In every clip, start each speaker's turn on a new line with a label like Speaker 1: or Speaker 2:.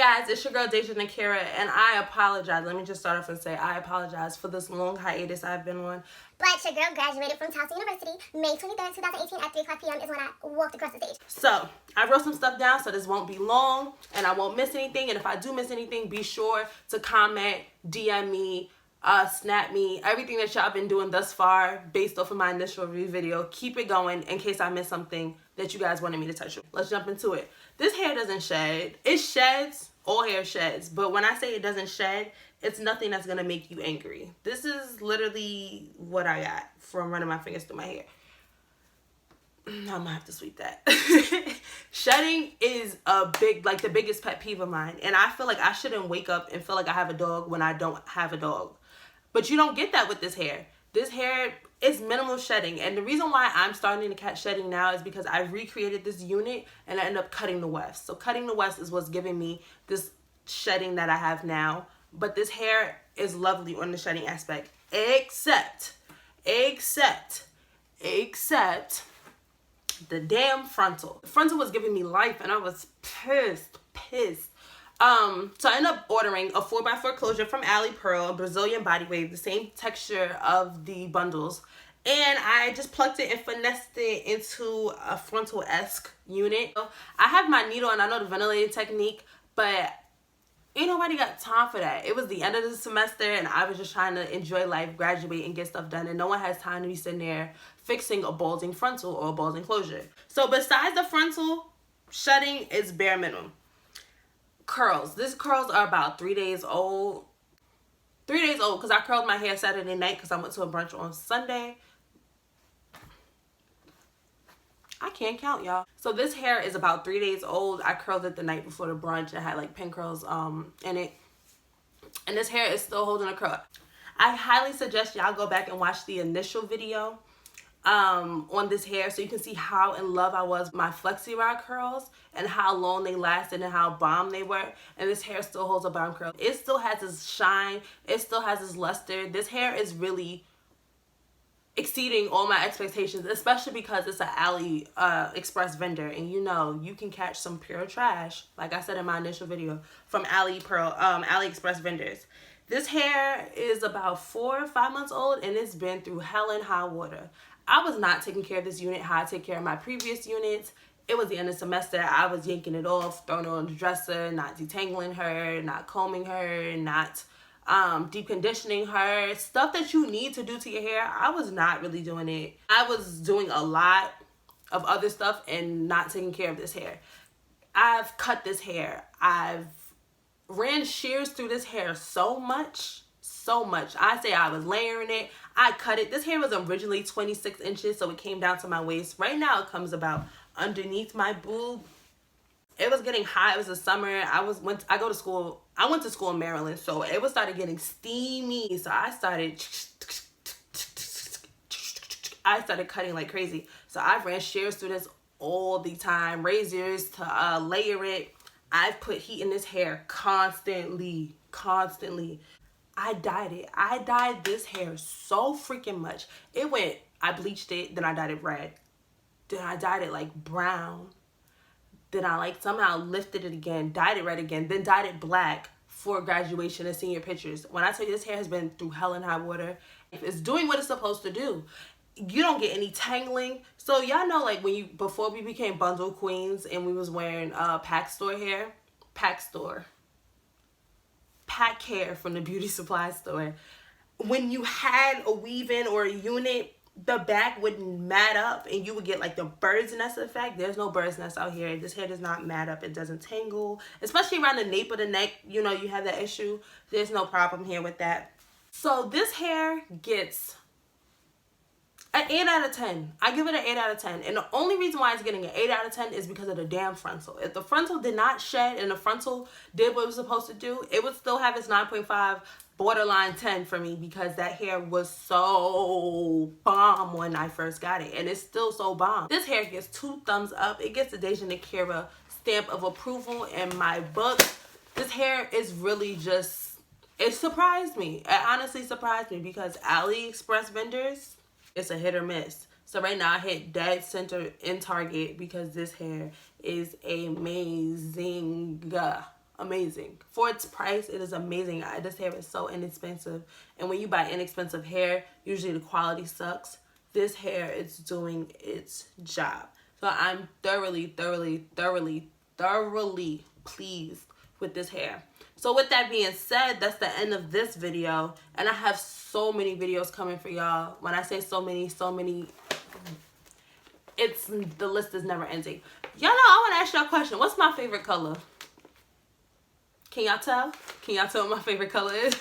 Speaker 1: guys, it's your girl DéjaNikira, and I apologize. Let me just start off and say I apologize for this long hiatus I've been on.
Speaker 2: But your girl graduated from Towson University May 23rd, 2018 at 3 o'clock p.m. is when I walked across the stage.
Speaker 1: So, I wrote some stuff down so this won't be long, and I won't miss anything. And if I do miss anything, be sure to comment, DM me, snap me, everything that y'all been doing thus far based off of my initial review video. Keep it going in case I miss something that you guys wanted me to touch on. Let's jump into it. This hair doesn't shed. It sheds. All hair sheds. But when I say it doesn't shed, it's nothing that's going to make you angry. This is literally what I got from running my fingers through my hair. I'm going to have to sweep that. Shedding is the biggest pet peeve of mine. And I feel like I shouldn't wake up and feel like I have a dog when I don't have a dog. But you don't get that with this hair. This hair is minimal shedding. And the reason why I'm starting to catch shedding now is because I recreated this unit and I ended up cutting the wefts. So cutting the wefts is what's giving me this shedding that I have now. But this hair is lovely on the shedding aspect. Except the damn frontal. The frontal was giving me life and I was pissed. So I ended up ordering a 4x4 closure from Ali Pearl, a Brazilian body wave, the same texture of the bundles. And I just plucked it and finessed it into a frontal-esque unit. So I have my needle and I know the ventilating technique, but ain't nobody got time for that. It was the end of the semester and I was just trying to enjoy life, graduate, and get stuff done. And no one has time to be sitting there fixing a balding frontal or a balding closure. So besides the frontal, shedding is bare minimum. Curls. These curls are about 3 days old. 3 days old because I curled my hair Saturday night because I went to a brunch on Sunday. I can't count, y'all. So this hair is about 3 days old. I curled it the night before the brunch. It had like pin curls in it. And this hair is still holding a curl. I highly suggest y'all go back and watch the initial video on this hair so you can see how in love I was with my flexi rod curls and how long they lasted and how bomb they were. And this hair still holds a bomb curl. It still has its shine. It still has its luster. This hair is really exceeding all my expectations, especially because it's an Ali Express vendor, and you know you can catch some pure trash, like I said in my initial video, from Ali Express vendors. This hair is about 4 or 5 months old and it's been through hell and high water. I was not taking care of this unit how I take care of my previous units. It was the end of the semester. I was yanking it off, throwing it on the dresser, not detangling her, not combing her, not deep conditioning her. Stuff that you need to do to your hair, I was not really doing it. I was doing a lot of other stuff and not taking care of this hair. I've cut this hair. I've ran shears through this hair so much. I say I was layering it. I cut it. This hair was originally 26 inches, so it came down to my waist. Right now it comes about underneath my boob. It was getting hot. It was the summer. I went to school in Maryland, so it was started getting steamy. So I started cutting like crazy. So I ran shears through this all the time, razors to layer it. I've put heat in this hair constantly. I dyed it. I dyed this hair so freaking much. I bleached it, then I dyed it red. Then I dyed it like brown. Then I somehow lifted it again, dyed it red again, then dyed it black for graduation and senior pictures. When I tell you this hair has been through hell and high water, it's doing what it's supposed to do. You don't get any tangling. So y'all know before we became bundle queens and we was wearing pack store hair, pack hair from the beauty supply store. When you had a weave-in or a unit, the back would mat up and you would get like the bird's nest effect. There's no bird's nest out here. This hair does not mat up. It doesn't tangle, especially around the nape of the neck. You know, you have that issue. There's no problem here with that. So this hair gets an 8 out of 10. I give it an 8 out of 10. And the only reason why it's getting an 8 out of 10 is because of the damn frontal. If the frontal did not shed and the frontal did what it was supposed to do, it would still have its 9.5, borderline 10 for me, because that hair was so bomb when I first got it. And it's still so bomb. This hair gets 2 thumbs up. It gets the DéjaNikira stamp of approval in my book. This hair is really just, it surprised me. It honestly surprised me because AliExpress vendors, it's a hit or miss. So right now I hit dead center in Target because this hair is amazing. amazing. For its price, it is amazing. This hair is so inexpensive. And when you buy inexpensive hair, usually the quality sucks. This hair is doing its job. So I'm thoroughly pleased with this hair. So with that being said, that's the end of this video. And I have so many videos coming for y'all. When I say so many, the list is never ending. Y'all know I want to ask y'all a question. What's my favorite color? Can y'all tell? Can y'all tell what my favorite color is?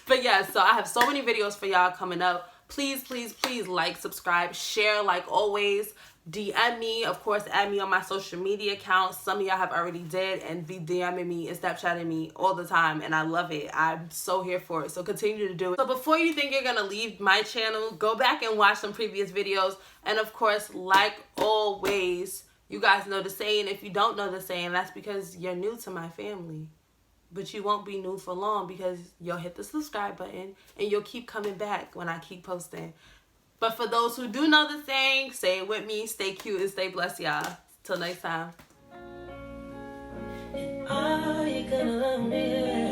Speaker 1: But yeah, so I have so many videos for y'all coming up. Please like, subscribe, share like always. DM me, of course, add me on my social media accounts. Some of y'all have already did and be DMing me and Snapchatting me all the time, and I love it. I'm so here for it, so continue to do it. So before you think you're gonna leave my channel, go back and watch some previous videos, and of course, like always, you guys know the saying. If you don't know the saying, that's because you're new to my family. But you won't be new for long because you'll hit the subscribe button and you'll keep coming back when I keep posting. But for those who do know the saying, say it with me. Stay cute and stay blessed, y'all. Till next time. Are you gonna love me?